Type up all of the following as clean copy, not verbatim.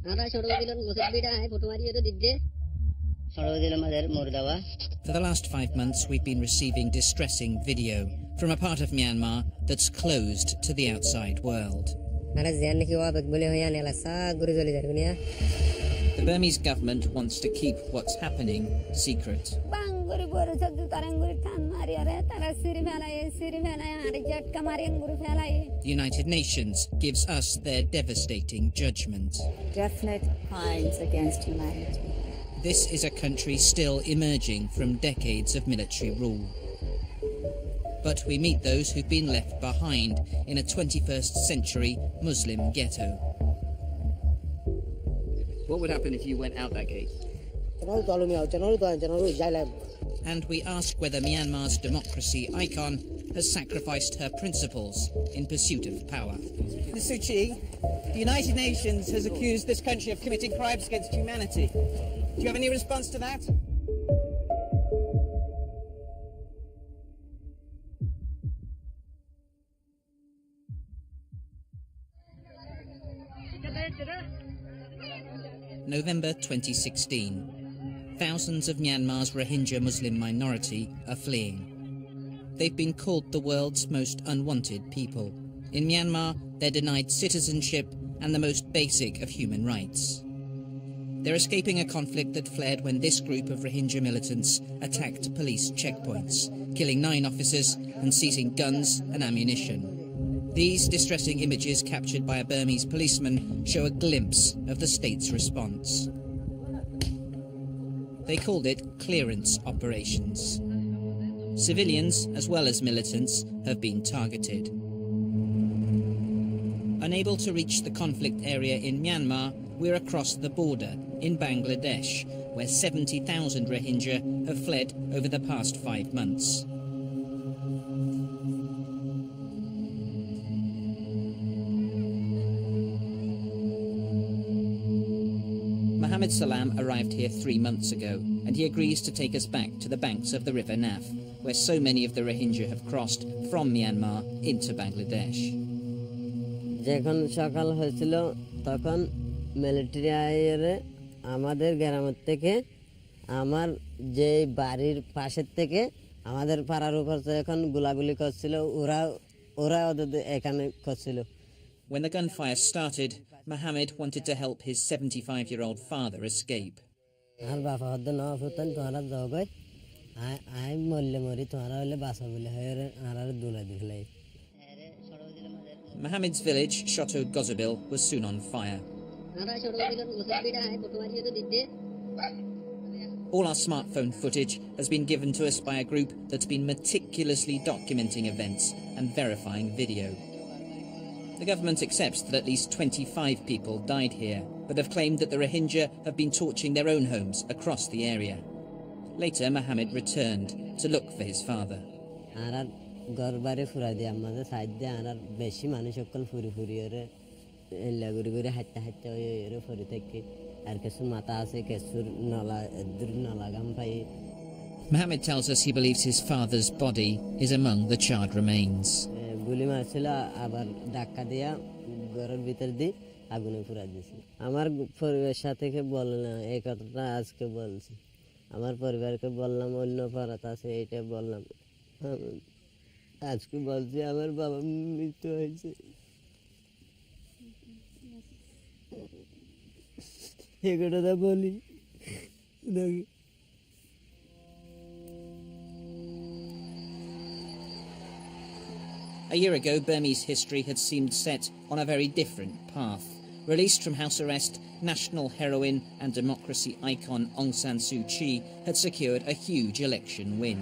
For the last 5 months, we've been receiving distressing video from a part of Myanmar that's closed to the outside world. The Burmese government wants to keep what's happening secret. The United Nations gives us their devastating judgment. Definite crimes against humanity. This is a country still emerging from decades of military rule. But we meet those who've been left behind in a 21st century Muslim ghetto. What would happen if you went out that gate? And we ask whether Myanmar's democracy icon has sacrificed her principles in pursuit of power. Ms. Suu Kyi, the United Nations has accused this country of committing crimes against humanity. Do you have any response to that? November 2016. Thousands of Myanmar's Rohingya Muslim minority are fleeing. They've been called the world's most unwanted people. In Myanmar, they're denied citizenship and the most basic of human rights. They're escaping a conflict that flared when this group of Rohingya militants attacked police checkpoints, killing 9 officers and seizing guns and ammunition. These distressing images captured by a Burmese policeman show a glimpse of the state's response. They called it clearance operations. Civilians, as well as militants, have been targeted. Unable to reach the conflict area in Myanmar, we're across the border in Bangladesh, where 70,000 Rohingya have fled over the past 5 months. Mohammed Salam arrived here 3 months ago, and he agrees to take us back to the banks of the River Naf, where so many of the Rohingya have crossed from Myanmar into Bangladesh. যখন সকাল হয়েছিল তখন military আইরে আমাদের গ্রামের থেকে আমার যে বাড়ির পাশের থেকে আমাদের পাড়ার উপর এখন গোলাগুলি করছিল ওরা ওদের এখানে করছিল. When the gunfire started, Mohammed wanted to help his 75-year-old father escape. আর বাবা হদ না ফুতন তোরা জগয় আই মরলে মরি তোরা হলে বাসা বলে হয় আর দুলা দিলাই. Mohammed's village, Shoto Gozabil, was soon on fire. All our smartphone footage has been given to us by a group that's been meticulously documenting events and verifying video. The government accepts that at least 25 people died here, but have claimed that the Rohingya have been torching their own homes across the area. Later, Mohammed returned to look for his father. ঘরবারে ফুরা দিয়ে আমাদের side দিয়ে আর বেশি মানুষ সকল ফুরি ফুরি ওরে এলা ঘুরি ঘুরি হাঁটতে হাঁটতে ওরে ফুরি থেকে আর কিছু মাথা আছে কিছু নলা গাম পাই. Mohammed tells us he believes his father's body is among the charred remains. গুলি মারছিল আবার ধাক্কা দিয়া ঘরের ভিতর দিয়ে আগুনে পুরা দিয়েছিল. আমার পরিবারের সাথে বললাম এই কথাটা আজকে বলছি. আমার পরিবারকে বললাম অন্য পাড়াত আছে এইটা বললাম আজকে বলছি আমার বাবা মৃত্যু হয়েছে. এই কথাটা বলি. A year ago, Burmese history had seemed set on a very different path. Released from house arrest, national heroine and democracy icon Aung San Suu Kyi had secured a huge election win.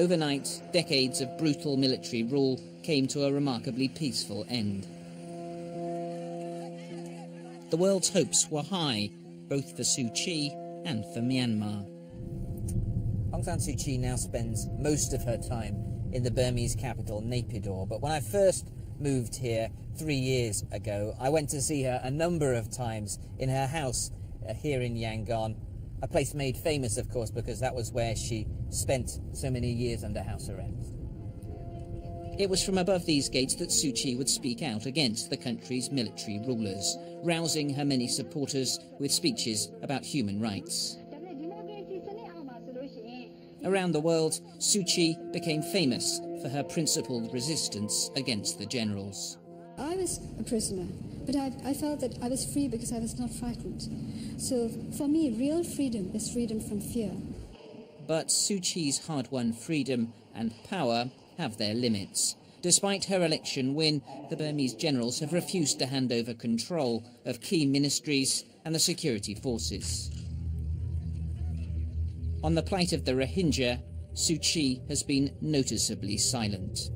Overnight, decades of brutal military rule came to a remarkably peaceful end. The world's hopes were high, both for Suu Kyi and for Myanmar. Aung San Suu Kyi now spends most of her time in the Burmese capital, Naypyidaw, but when I first moved here 3 years ago, I went to see her a number of times in her house here in Yangon, a place made famous, of course, because that was where she spent so many years under house arrest. It was from above these gates that Suu Kyi would speak out against the country's military rulers, rousing her many supporters with speeches about human rights. Around the world, Suu Kyi became famous for her principled resistance against the generals. I was a prisoner, but I felt that I was free because I was not frightened. So for me, real freedom is freedom from fear. But Suu Kyi's hard-won freedom and power have their limits. Despite her election win, the Burmese generals have refused to hand over control of key ministries and the security forces. On the plight of the Rohingya, Suu Kyi has been noticeably silent.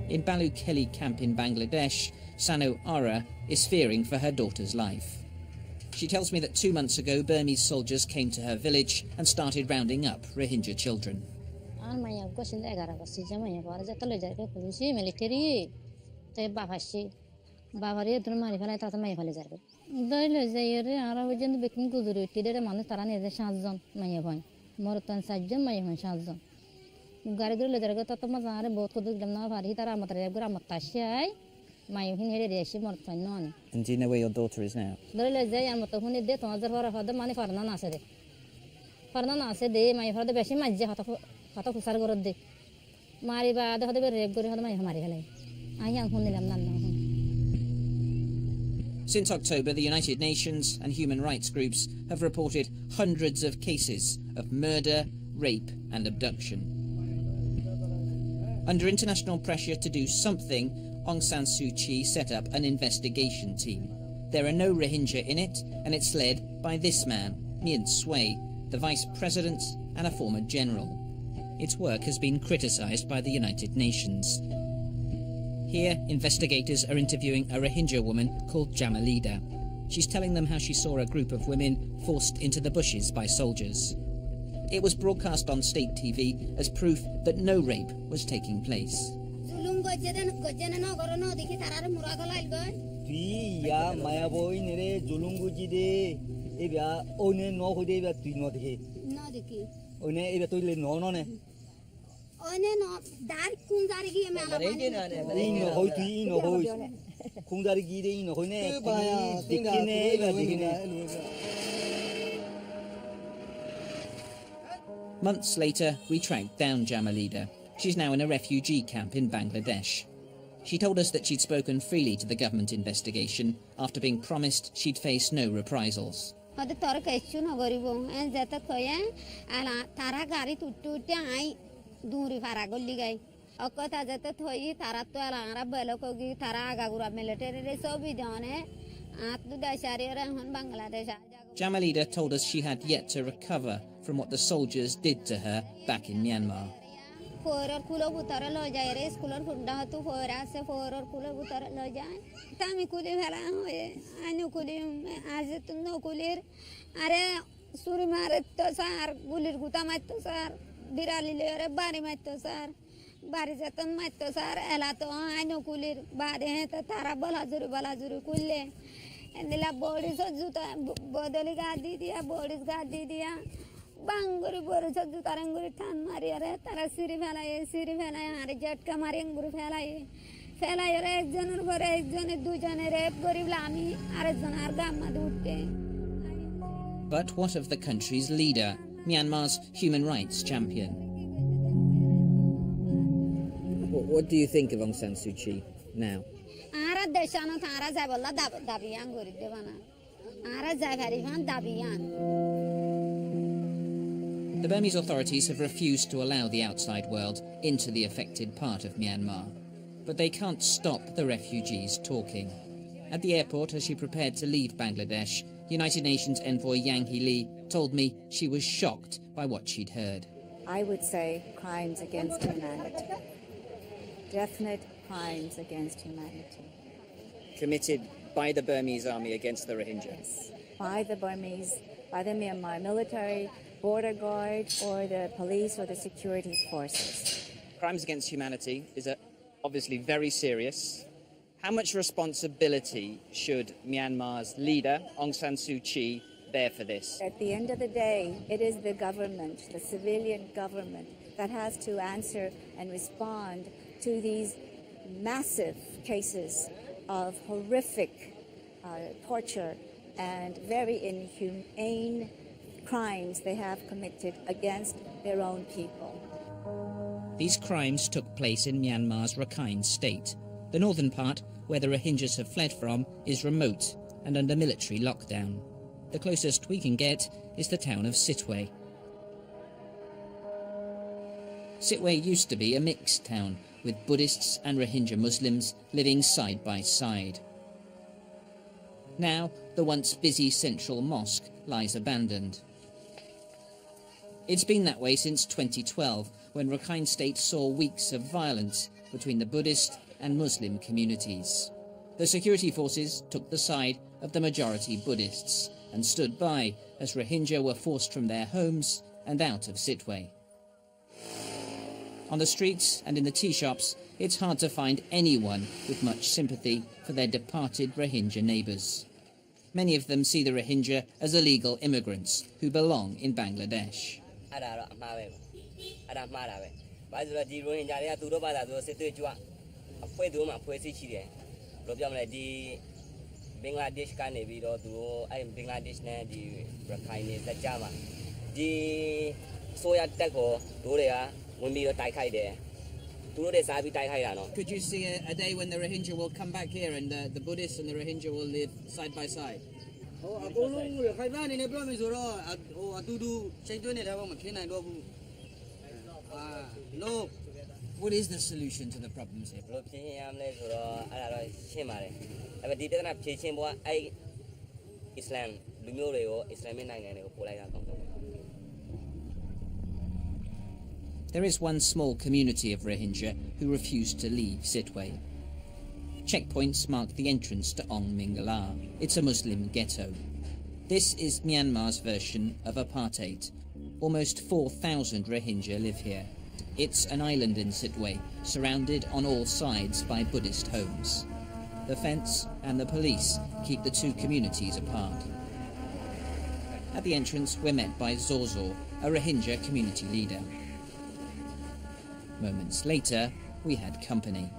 In Balu Kelly camp in Bangladesh, Sano Ara is fearing for her daughter's life. She tells me that 2 months ago, Burmese soldiers came to her village and started rounding up Rohingya children. And do you know where your daughter is now? Since October, the United Nations and human rights groups have reported hundreds of cases of murder, rape and abduction. Under international pressure to do something, Aung San Suu Kyi set up an investigation team. There are no Rohingya in it, and it's led by this man, Myin Sway, the vice president and a former general. Its work has been criticised by the United Nations. Here, investigators are interviewing a Rohingya woman called Jamalida. She's telling them how she saw a group of women forced into the bushes by soldiers. It was broadcast on state TV as proof that no rape was taking place. Months later, we tracked down Jamalida. She's now in a refugee camp in Bangladesh. She told us that she'd spoken freely to the government investigation after being promised she'd face no reprisals. Jamalida told us she had yet to recover from what the soldiers did to her back in Myanmar. Banguri borusa jutaranguri tan mariare tara siri felaye are jatka marenguri felaye re ekjonor pore ekjone dujone rape gori lami arekjonar gamma dutte. But what of the country's leader, Myanmar's human rights champion? What do you think of Aung San Suu Kyi now? Ara deshano thara jaballa dabiyan gori devana. Ara jagarifan dabiyan. The Burmese authorities have refused to allow the outside world into the affected part of Myanmar. But they can't stop the refugees talking. At the airport, as she prepared to leave Bangladesh, United Nations envoy Yang Hee Lee told me she was shocked by what she'd heard. I would say crimes against humanity. Definite crimes against humanity. Committed by the Burmese army against the Rohingya? Yes. By the Burmese, by the Myanmar military, border guard, or the police or the security forces. Crimes against humanity is obviously very serious. How much responsibility should Myanmar's leader, Aung San Suu Kyi, bear for this? At the end of the day, it is the government, the civilian government, that has to answer and respond to these massive cases of horrific torture and very inhumane crimes they have committed against their own people. These crimes took place in Myanmar's Rakhine state. The northern part, where the Rohingyas have fled from, is remote and under military lockdown. The closest we can get is the town of Sitwe. Sitwe used to be a mixed town, with Buddhists and Rohingya Muslims living side by side. Now, the once busy central mosque lies abandoned. It's been that way since 2012, when Rakhine State saw weeks of violence between the Buddhist and Muslim communities. The security forces took the side of the majority Buddhists and stood by as Rohingya were forced from their homes and out of Sitwe. On the streets and in the tea shops, it's hard to find anyone with much sympathy for their departed Rohingya neighbours. Many of them see the Rohingya as illegal immigrants who belong in Bangladesh. Could you see a day when the Rohingya will come back here and the Buddhists and the Rohingya will live side by side? No. What is the solution to the problems here? There is one small community of Rohingya who refuse to leave Sitwe. Checkpoints mark the entrance to Ong Mingala. It's a Muslim ghetto. This is Myanmar's version of apartheid. Almost 4,000 Rohingya live here. It's an island in Sitwe, surrounded on all sides by Buddhist homes. The fence and the police keep the two communities apart. At the entrance, we're met by Zozo, a Rohingya community leader. Moments later, we had company.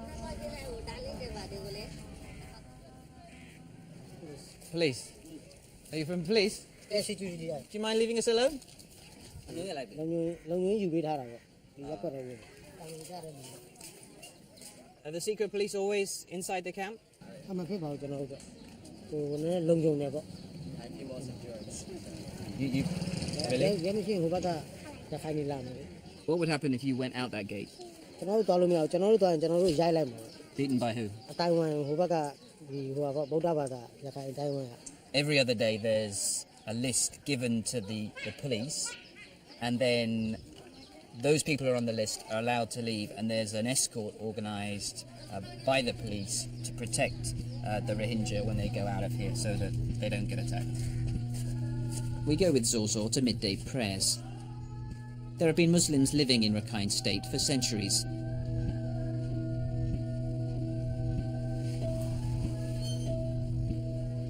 Police? Are you from police? Yes, Do you mind leaving us alone? Are the secret police always inside the camp? You really? What would happen if you went out that gate? Beaten by who? Every other day there's a list given to the police, and then those people who are on the list are allowed to leave, and there's an escort organised by the police to protect the Rohingya when they go out of here so that they don't get attacked. We go with Zorzor to midday prayers. There have been Muslims living in Rakhine State for centuries.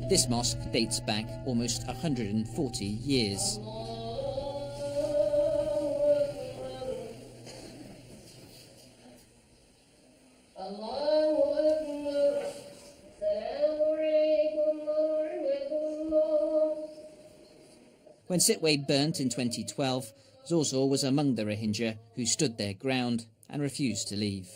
This mosque dates back almost 140 years. When Sitwe burnt in 2012, Zorzor was among the Rohingya who stood their ground and refused to leave.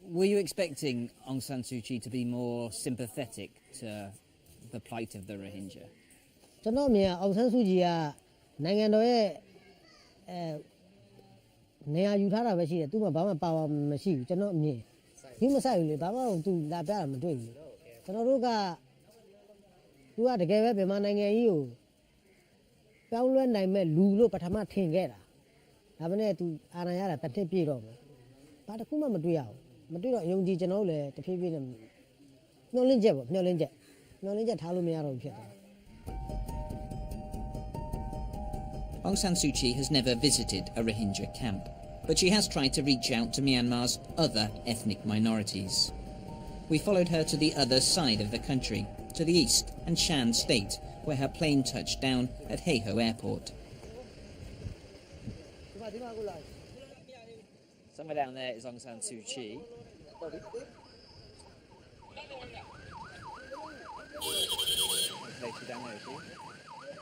Were you expecting Aung San Suu Kyi to be more sympathetic to the plight of the Rohingya? Aung San Suu Kyi has never visited a Rohingya camp, but she has tried to reach out to Myanmar's other ethnic minorities. We followed her to the other side of the country, to the east and Shan State, where her plane touched down at Heiho Airport. Somewhere down there is Aung San Suu Kyi.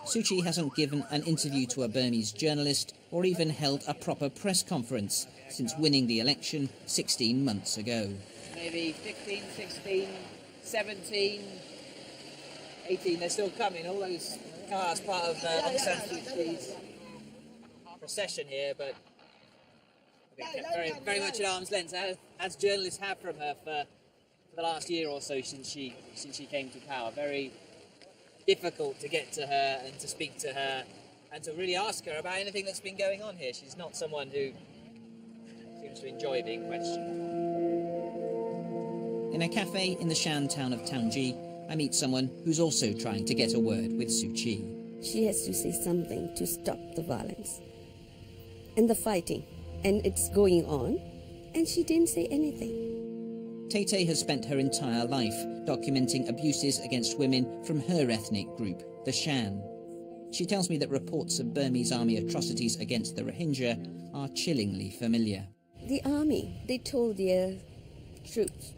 Suu Kyi hasn't given an interview to a Burmese journalist or even held a proper press conference since winning the election 16 months ago. Maybe 15, 16, 17, 18, they're still coming. All those cars part of Aung San Suu Kyi's procession here, but very much at arm's length, as journalists have from her for the last year or so since she came to power. Very difficult to get to her and to speak to her and to really ask her about anything that's been going on here. She's not someone who seems to enjoy being questioned. In a cafe in the Shan town of Taungji, I meet someone who's also trying to get a word with Suu Kyi. She has to say something to stop the violence and the fighting, and it's going on, and she didn't say anything. Tay has spent her entire life documenting abuses against women from her ethnic group, the Shan. She tells me that reports of Burmese army atrocities against the Rohingya are chillingly familiar. The army, they told their troops,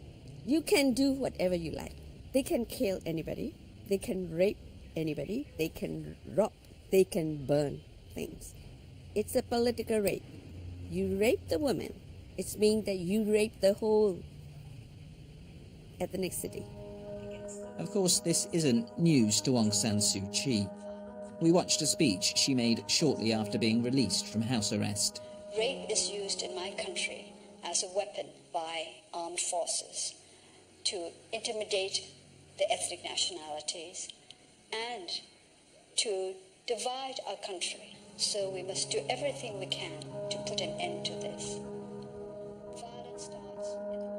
you can do whatever you like. They can kill anybody, they can rape anybody, they can rob, they can burn things. It's a political rape. You rape the woman, it means that you rape the whole ethnicity. Of course, this isn't news to Aung San Suu Kyi. We watched a speech she made shortly after being released from house arrest. Rape is used in my country as a weapon by armed forces to intimidate the ethnic nationalities and to divide our country. So we must do everything we can to put an end to this. Violence starts in the mind.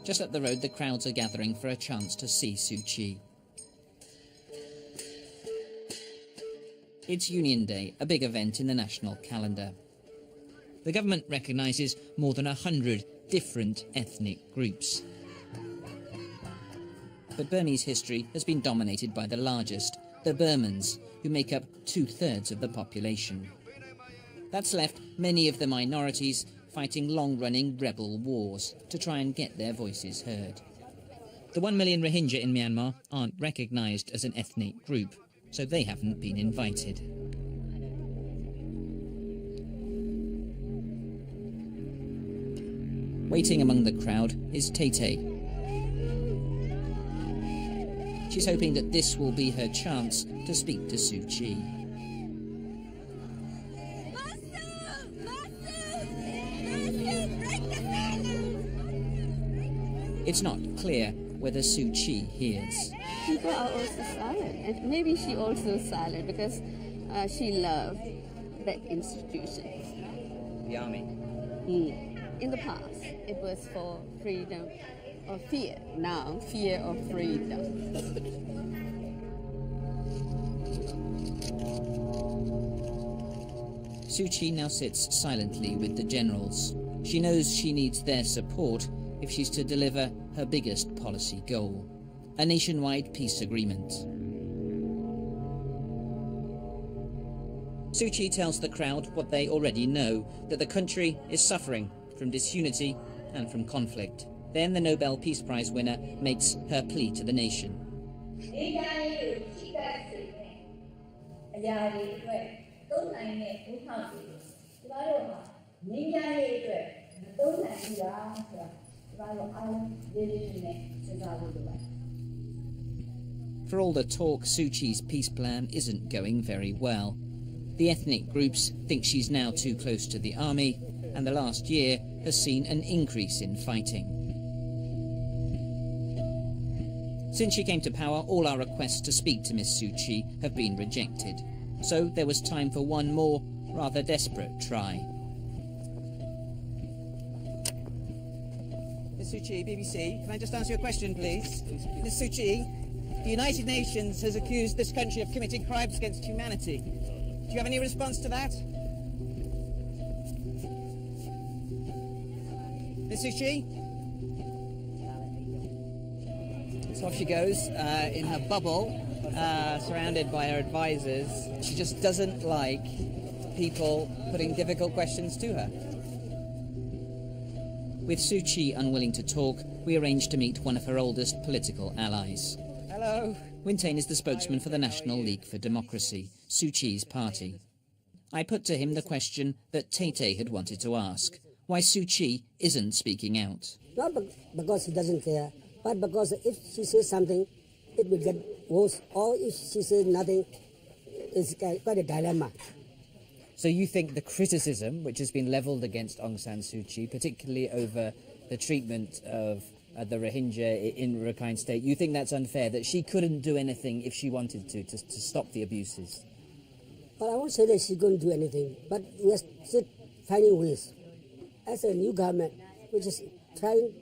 Just up the road, the crowds are gathering for a chance to see Suu Kyi. It's Union Day, a big event in the national calendar. The government recognises more than 100 different ethnic groups. But Burmese history has been dominated by the largest, the Burmans, who make up 2/3 of the population. That's left many of the minorities fighting long-running rebel wars to try and get their voices heard. The 1 million Rohingya in Myanmar aren't recognised as an ethnic group, so they haven't been invited. Waiting among the crowd is Tay. She's hoping that this will be her chance to speak to Suu Kyi. It's not clear whether Suu Kyi hears. People are also silent, and maybe she also silent because she loved that institution. The army. In the past, it was for freedom or fear. Now, fear or freedom. Suu Kyi now sits silently with the generals. She knows she needs their support if she's to deliver her biggest policy goal, a nationwide peace agreement. Suu Kyi tells the crowd what they already know, that the country is suffering from disunity and from conflict. Then the Nobel Peace Prize winner makes her plea to the nation. For all the talk, Suu Kyi's peace plan isn't going very well. The ethnic groups think she's now too close to the army, and the last year has seen an increase in fighting. Since she came to power, all our requests to speak to Miss Suu Kyi have been rejected. So there was time for one more, rather desperate try. Ms. Suu Kyi, BBC. Can I just ask you a question, please? Ms. Suu Kyi, the United Nations has accused this country of committing crimes against humanity. Do you have any response to that? Ms. Suu Kyi? So off she goes in her bubble, surrounded by her advisors. She just doesn't like people putting difficult questions to her. With Suu Kyi unwilling to talk, we arranged to meet one of her oldest political allies. Hello. Wintain is the spokesman for the National League for Democracy, Suu Kyi's party. I put to him the question that Tay had wanted to ask, why Suu Kyi isn't speaking out. Not because she doesn't care, but because if she says something, it will get worse, or if she says nothing, it's quite a dilemma. So you think the criticism which has been levelled against Aung San Suu Kyi, particularly over the treatment of the Rohingya in Rakhine State, you think that's unfair, that she couldn't do anything if she wanted to stop the abuses? Well, I won't say that she couldn't do anything, but we are still finding ways. As a new government, which is trying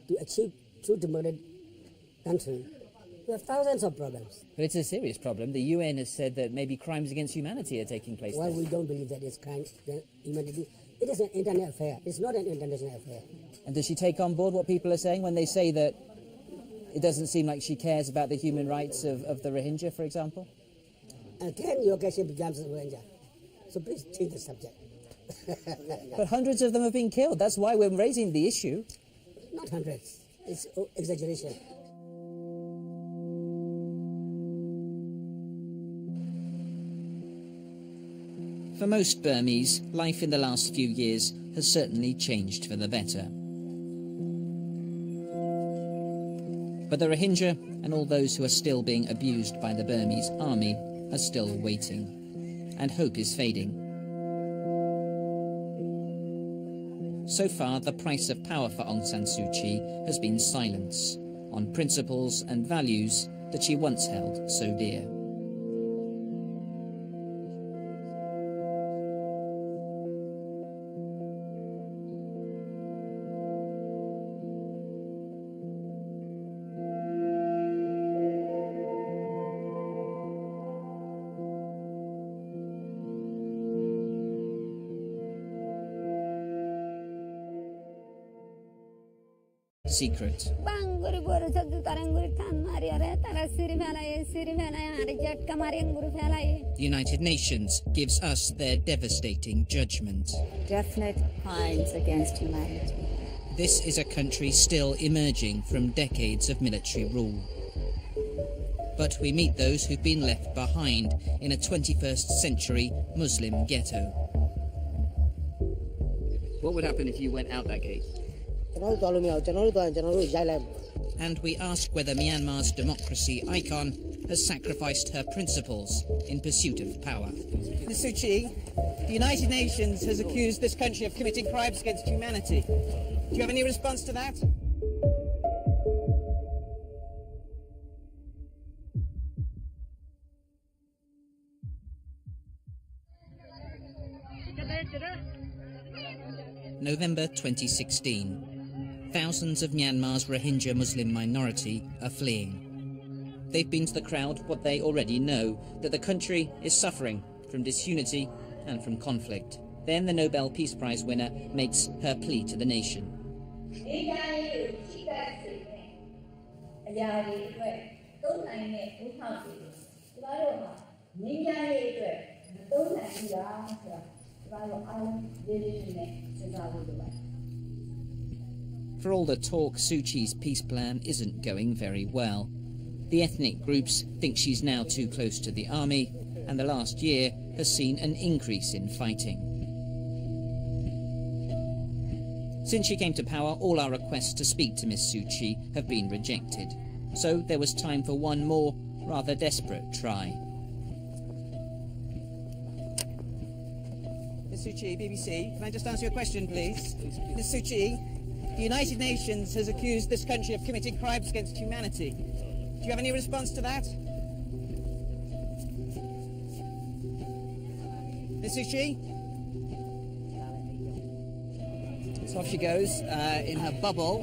to achieve true democratic country, we have thousands of problems. But it's a serious problem. The UN has said that maybe crimes against humanity are taking place Well, there. we don't believe that it's crimes against humanity. It is an international affair. It's not an international affair. And does she take on board what people are saying when they say that it doesn't seem like she cares about the human rights of the Rohingya, for example? Again, your question becomes Rohingya. So please change the subject. But hundreds of them have been killed. That's why we're raising the issue. Not hundreds. It's exaggeration. For most Burmese, life in the last few years has certainly changed for the better. But the Rohingya and all those who are still being abused by the Burmese army are still waiting, and hope is fading. So far, the price of power for Aung San Suu Kyi has been silence on principles and values that she once held so dear. Secret. The United Nations gives us their devastating judgment. Definite crimes against humanity. This is a country still emerging from decades of military rule. But we meet those who've been left behind in a 21st century Muslim ghetto. What would happen if you went out that gate? And we ask whether Myanmar's democracy icon has sacrificed her principles in pursuit of power. Ms. Suu Kyi, the United Nations has accused this country of committing crimes against humanity. Do you have any response to that? November 2016. Thousands of Myanmar's Rohingya Muslim minority are fleeing. They've been to the crowd what they already know, that the country is suffering from disunity and from conflict. Then the Nobel Peace Prize winner makes her plea to the nation. For all the talk, Suu Kyi's peace plan isn't going very well. The ethnic groups think she's now too close to the army, and the last year has seen an increase in fighting. Since she came to power, all our requests to speak to Miss Suu Kyi have been rejected. So there was time for one more, rather desperate try. Ms. Suu Kyi, BBC. Can I just ask you a question, please? Ms. Suu Kyi, the United Nations has accused this country of committing crimes against humanity. Do you have any response to that? Ms. Suu Kyi? So off she goes in her bubble,